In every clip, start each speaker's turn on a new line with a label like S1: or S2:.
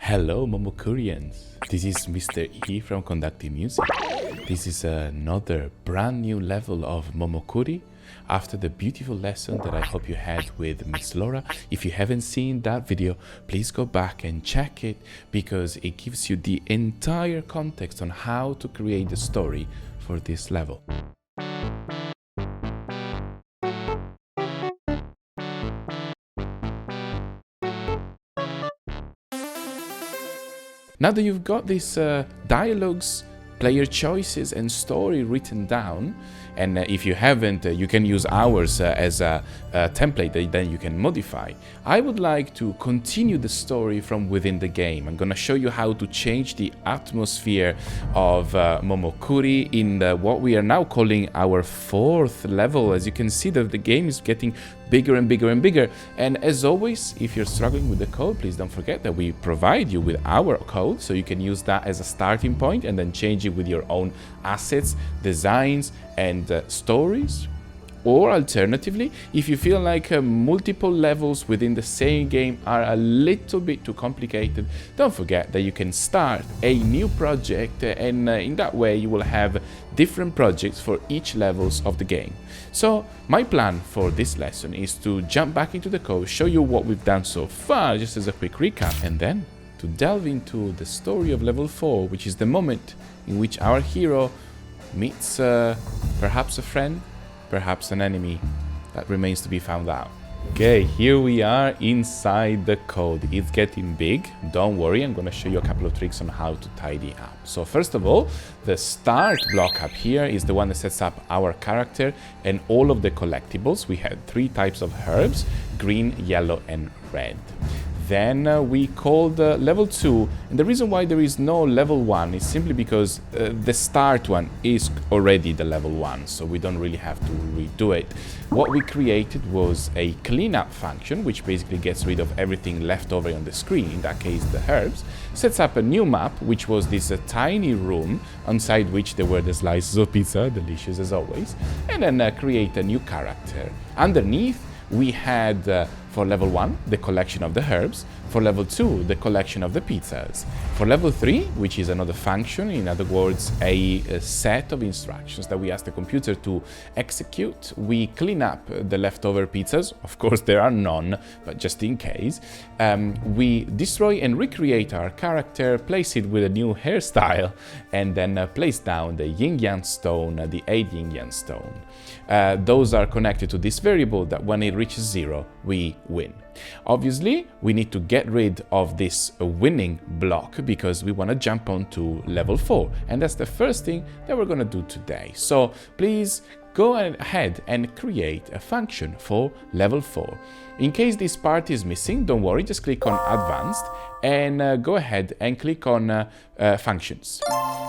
S1: Hello, Momocurians. This is Mr. E from Conducting Music. This is another brand new level of Momocuri after the beautiful lesson that I hope you had with Miss Laura. If you haven't seen that video, please go back and check it because it gives you the entire context on how to create the story for this level. Now that you've got these dialogues, player choices and story written down, and if you haven't, you can use ours as a template that then you can modify. I would like to continue the story from within the game. I'm gonna show you how to change the atmosphere of Momocuri in what we are now calling our 4th level. As you can see, the game is getting bigger and bigger and bigger. And as always, if you're struggling with the code, please don't forget that we provide you with our code, so you can use that as a starting point and then change it with your own assets, designs, and stories. Or alternatively, if you feel like multiple levels within the same game are a little bit too complicated, don't forget that you can start a new project, and in that way you will have different projects for each levels of the game. So my plan for this lesson is to jump back into the code, show you what we've done so far, just as a quick recap, and then to delve into the story of level 4, which is the moment in which our hero meets perhaps a friend, perhaps an enemy. That remains to be found out. Okay, here we are inside the code. It's getting big. Don't worry, I'm going to show you a couple of tricks on how to tidy up. So first of all, the start block up here is the one that sets up our character and all of the collectibles. We had 3 types of herbs: green, yellow, and red. Then we called level 2, and the reason why there is no level 1 is simply because the start one is already the level 1, so we don't really have to redo it. What we created was a cleanup function, which basically gets rid of everything left over on the screen, in that case the herbs, sets up a new map, which was this tiny room inside which there were the slices of pizza, delicious as always, and then create a new character. Underneath, we had for level 1, the collection of the herbs. For level 2, the collection of the pizzas. For level 3, which is another function, in other words, a set of instructions that we ask the computer to execute, we clean up the leftover pizzas. Of course, there are none, but just in case. We destroy and recreate our character, place it with a new hairstyle, and then place down the yin-yang stone, the 8 yin-yang stone. Those are connected to this variable that when it reaches 0, we win. Obviously, we need to get rid of this winning block because we want to jump on to level 4, and that's the first thing that we're going to do today. So please go ahead and create a function for level 4. In case this part is missing, don't worry, just click on Advanced and go ahead and click on Functions.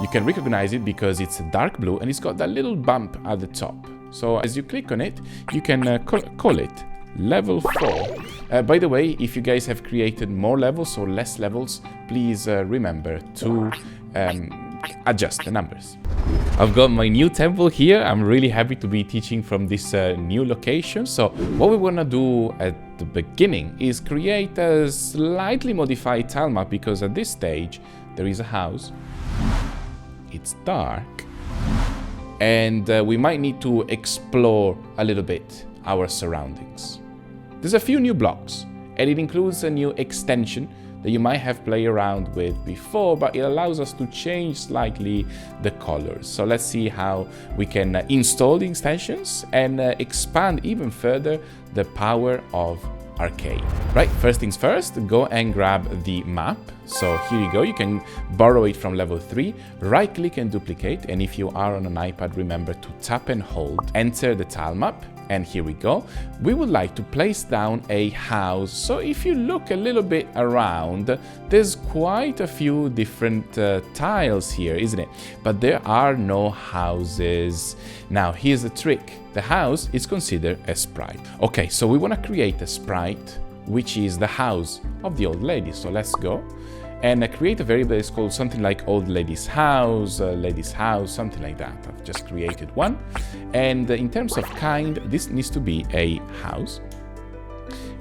S1: You can recognize it because it's dark blue and it's got that little bump at the top. So as you click on it, you can call it level 4. By the way, if you guys have created more levels or less levels, please remember to adjust the numbers. I've got my new temple here. I'm really happy to be teaching from this new location. So what we want to do at the beginning is create a slightly modified tile map, because at this stage there is a house, it's dark, and we might need to explore a little bit our surroundings. There's a few new blocks, and it includes a new extension that you might have played around with before, but it allows us to change slightly the colors. So let's see how we can install the extensions and expand even further the power of arcade. Right, first things first, go and grab the map. So here you go, you can borrow it from level 3, right click and duplicate, and if you are on an iPad, remember to tap and hold, enter the tile map, and here we go. We would like to place down a house. So if you look a little bit around, there's quite a few different tiles here, isn't it? But there are no houses. Now here's the trick. The house is considered a sprite. Okay, so we want to create a sprite, which is the house of the old lady. So let's go and create a variable that is called something like old lady's house, something like that. I've just created one. And in terms of kind, this needs to be a house.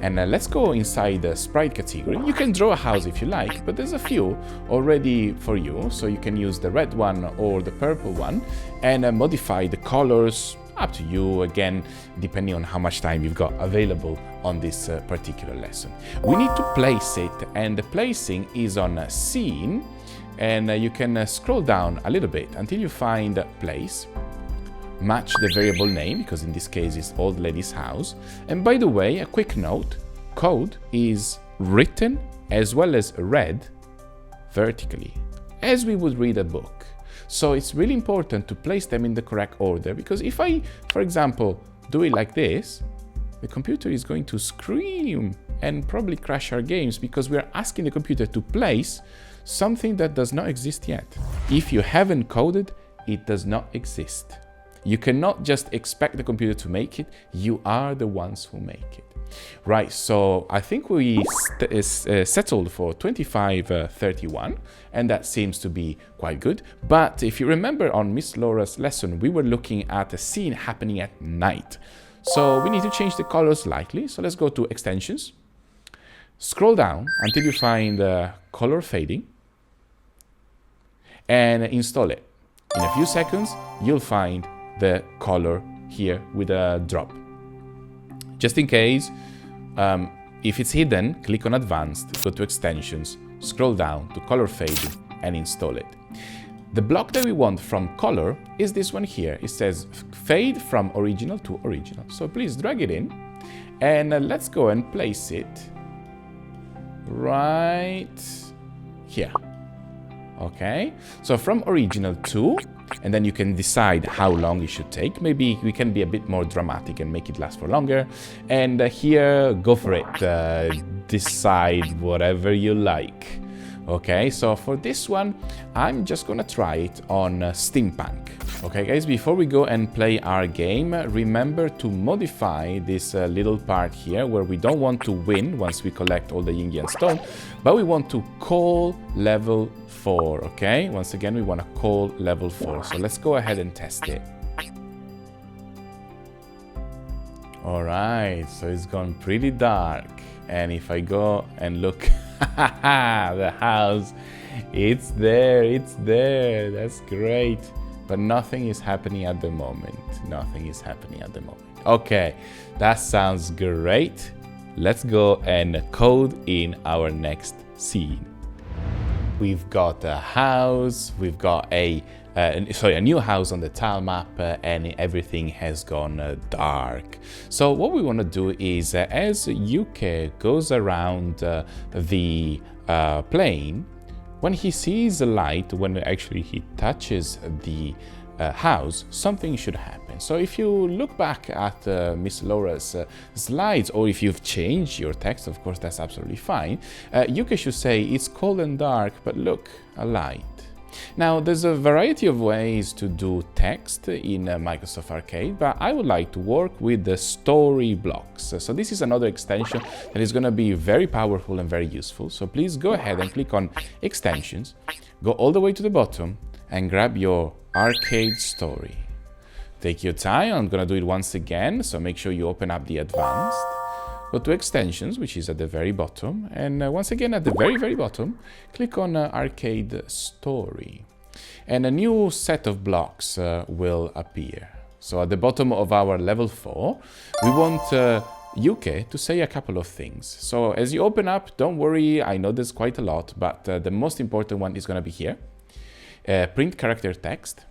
S1: And let's go inside the sprite category. You can draw a house if you like, but there's a few already for you. So you can use the red one or the purple one and modify the colors. Up to you, again, depending on how much time you've got available on this particular lesson. We need to place it, and the placing is on scene, and you can scroll down a little bit until you find place. Match the variable name, because in this case it's old lady's house. And by the way, a quick note, code is written as well as read vertically, as we would read a book. So it's really important to place them in the correct order, because if I, for example, do it like this, the computer is going to scream and probably crash our games, because we're asking the computer to place something that does not exist yet. If you haven't coded, it does not exist. You cannot just expect the computer to make it, you are the ones who make it. Right, so I think we settled for 2531, and that seems to be quite good. But if you remember on Miss Laura's lesson, we were looking at a scene happening at night. So we need to change the color slightly. So let's go to extensions. Scroll down until you find color fading and install it. In a few seconds, you'll find the color here with a drop. Just in case, if it's hidden, click on Advanced, go to Extensions, scroll down to Color Fading and install it. The block that we want from color is this one here. It says Fade from Original to Original. So please drag it in, and let's go and place it right here. Okay, so from original to, and then you can decide how long it should take. Maybe we can be a bit more dramatic and make it last for longer. And here, go for it. Decide whatever you like. Okay, so for this one, I'm just gonna try it on Steampunk. Okay, guys, before we go and play our game, remember to modify this little part here where we don't want to win once we collect all the Yingian stone, but we want to call level 4, okay? Once again, we want to call level 4. So let's go ahead and test it. All right, so it's gone pretty dark. And if I go and look, the house, it's there, that's great. But nothing is happening at the moment. Nothing is happening at the moment. Okay, that sounds great. Let's go and code in our next scene. We've got a house, we've got a new house on the tile map, and everything has gone dark. So what we want to do is, as Yuke goes around the plane, when he sees a light, when actually he touches the house, something should happen. So if you look back at Miss Laura's slides, or if you've changed your text, of course, that's absolutely fine. Yuke should say, it's cold and dark, but look, a light. Now, there's a variety of ways to do text in Microsoft Arcade, but I would like to work with the story blocks. So this is another extension that is going to be very powerful and very useful. So please go ahead and click on Extensions, go all the way to the bottom, and grab your Arcade Story. Take your time, I'm going to do it once again, so make sure you open up the Advanced. Go to Extensions, which is at the very bottom, and once again at the very bottom, click on Arcade Story. And a new set of blocks will appear. So at the bottom of our level 4, we want Yuke to say a couple of things. So as you open up, don't worry, I know there's quite a lot, but the most important one is going to be here. Print character text.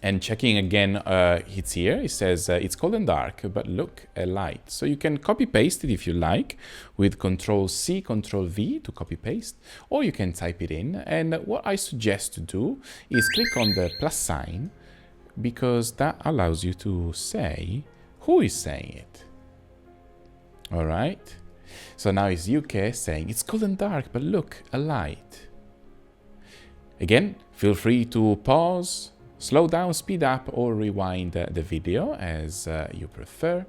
S1: And checking again, it's here. It says it's cold and dark, but look, a light. So you can copy paste it if you like with Control-C, Control-V to copy paste, or you can type it in. And what I suggest to do is click on the plus sign, because that allows you to say who is saying it. All right. So now it's Yuke saying it's cold and dark, but look, a light. Again, feel free to pause, slow down, speed up, or rewind the video as you prefer.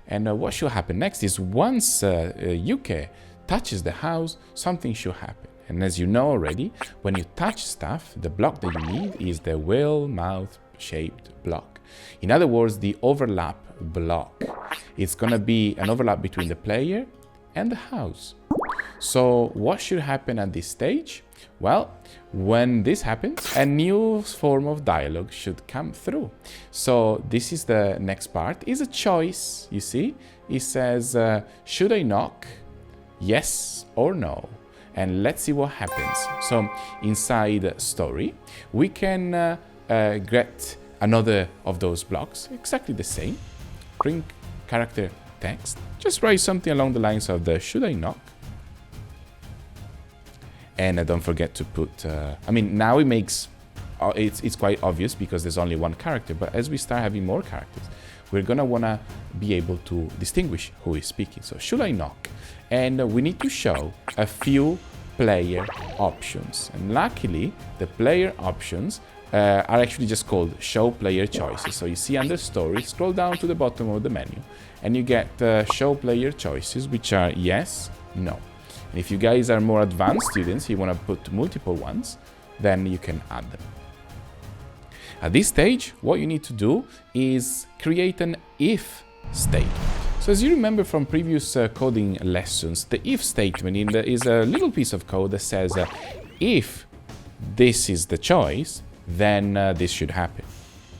S1: And what should happen next is once Yuke touches the house, something should happen. And as you know already, when you touch stuff, the block that you need is the whale mouth shaped block. In other words, the overlap block. It's gonna be an overlap between the player and the house. So what should happen at this stage? Well, when this happens, a new form of dialogue should come through. So this is the next part. It's a choice, you see. It says, should I knock? Yes or no? And let's see what happens. So inside story, we can get another of those blocks, exactly the same. Print character text. Just write something along the lines of the should I knock? And don't forget to put, I mean, now it makes, it's quite obvious because there's only one character, but as we start having more characters, we're gonna wanna be able to distinguish who is speaking. So should I knock? And we need to show a few player options. And luckily, the player options are actually just called show player choices. So you see under story, scroll down to the bottom of the menu, and you get show player choices, which are yes, no. And if you guys are more advanced students, you want to put multiple ones, then you can add them. At this stage, what you need to do is create an if statement. So as you remember from previous coding lessons, the if statement is a little piece of code that says if this is the choice, then this should happen.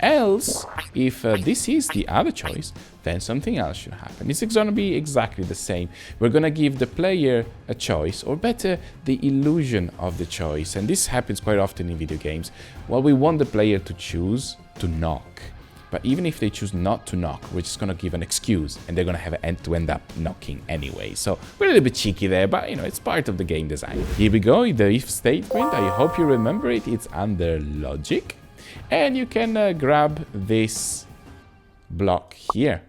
S1: Else, if this is the other choice, then something else should happen. It's going to be exactly the same. We're going to give the player a choice, or better, the illusion of the choice. And this happens quite often in video games. Well, we want the player to choose to knock. But even if they choose not to knock, we're just going to give an excuse, and they're going to have to end up knocking anyway. So we're a little bit cheeky there, but you know, it's part of the game design. Here we go, the if statement. I hope you remember it. It's under logic. And you can grab this block here.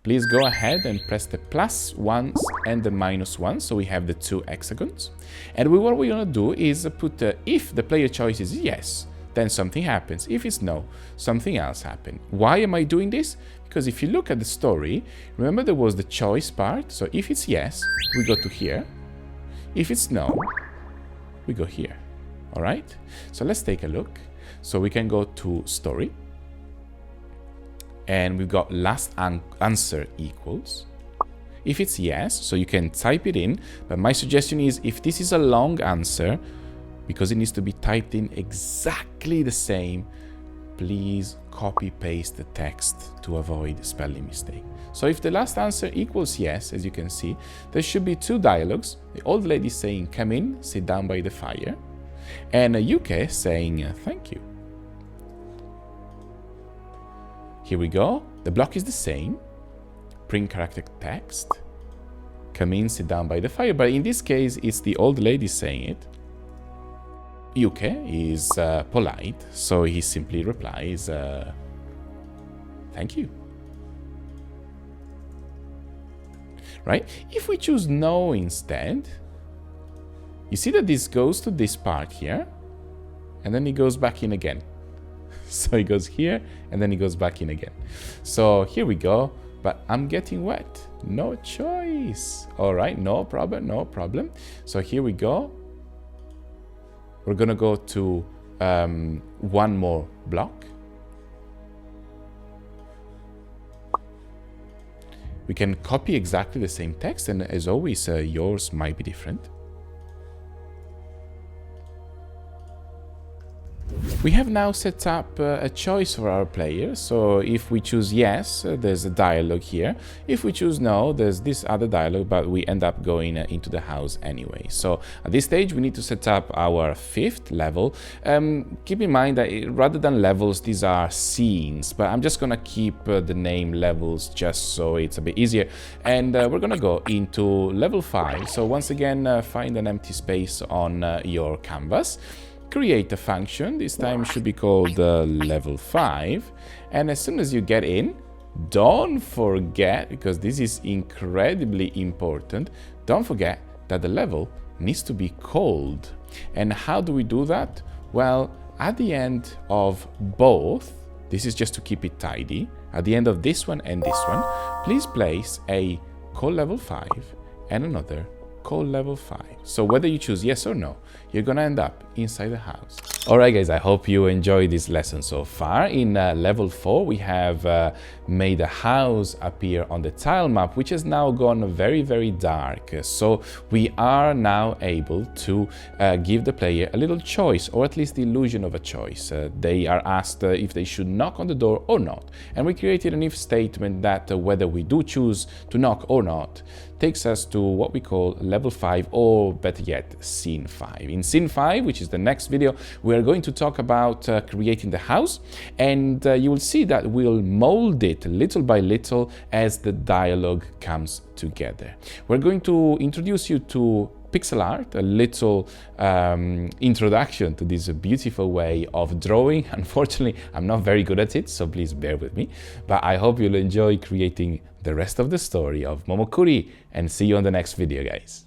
S1: Please go ahead and press the plus ones and the minus ones, so we have the two hexagons. And what we're going to do is put if the player choice is yes, then something happens. If it's no, something else happens. Why am I doing this? Because if you look at the story, remember there was the choice part. So if it's yes, we go to here. If it's no, we go here. All right? So let's take a look. So we can go to story. And we've got last answer equals. If it's yes, so you can type it in. But my suggestion is if this is a long answer, because it needs to be typed in exactly the same, please copy paste the text to avoid spelling mistake. So if the last answer equals yes, as you can see, there should be two dialogues. The old lady saying come in, sit down by the fire, and a UK saying thank you. Here we go. The block is the same. Print character text. Come in, sit down by the fire. But in this case, it's the old lady saying it. UK is polite, so he simply replies, thank you. Right? If we choose no instead, you see that this goes to this part here, and then it goes back in again. So it goes here, and then it goes back in again. So here we go, but I'm getting wet. No choice. All right, no problem, no problem. So here we go. We're gonna go to one more block. We can copy exactly the same text, and as always, yours might be different. We have now set up a choice for our player. So if we choose yes, there's a dialogue here. If we choose no, there's this other dialogue, but we end up going into the house anyway. So at this stage, we need to set up our fifth level. Keep in mind that rather than levels, these are scenes, but I'm just gonna keep the name levels just so it's a bit easier. And we're gonna go into level 5. So once again, find an empty space on your canvas. Create a function. This time it should be called level 5. And as soon as you get in, don't forget, because this is incredibly important, don't forget that the level needs to be called. And how do we do that? Well, at the end of both, this is just to keep it tidy, at the end of this one and this one, please place a call level 5 and another called level 5. So whether you choose yes or no, you're gonna end up inside the house. Alright guys, I hope you enjoyed this lesson so far. In level 4 we have made a house appear on the tile map, which has now gone very dark. So we are now able to give the player a little choice, or at least the illusion of a choice. They are asked if they should knock on the door or not. And we created an if statement that whether we do choose to knock or not takes us to what we call level 5, or better yet, scene 5. In scene 5, which is the next video, we are going to talk about creating the house, and you will see that we'll mold it little by little as the dialogue comes together. We're going to introduce you to pixel art, a little introduction to this beautiful way of drawing. Unfortunately, I'm not very good at it, so please bear with me. But I hope you'll enjoy creating the rest of the story of Momocuri, and see you on the next video, guys.